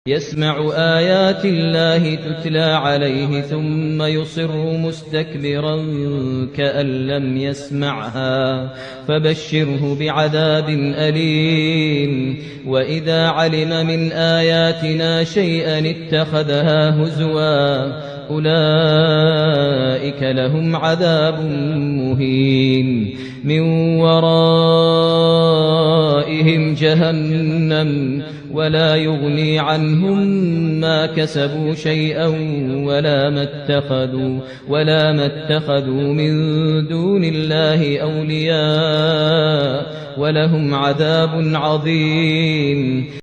يسمع آيات الله تتلى عليه ثم يصر مستكبرا كأن لم يسمعها فبشره بعذاب أليم. وإذا علم من آياتنا شيئا اتخذها هزوا أولئك لهم عذاب مهين من ورائهم جهنم ولا يغني عنهم ما كسبوا شيئا ولا ما اتخذوا من دون الله أولياء ولهم عذاب عظيم.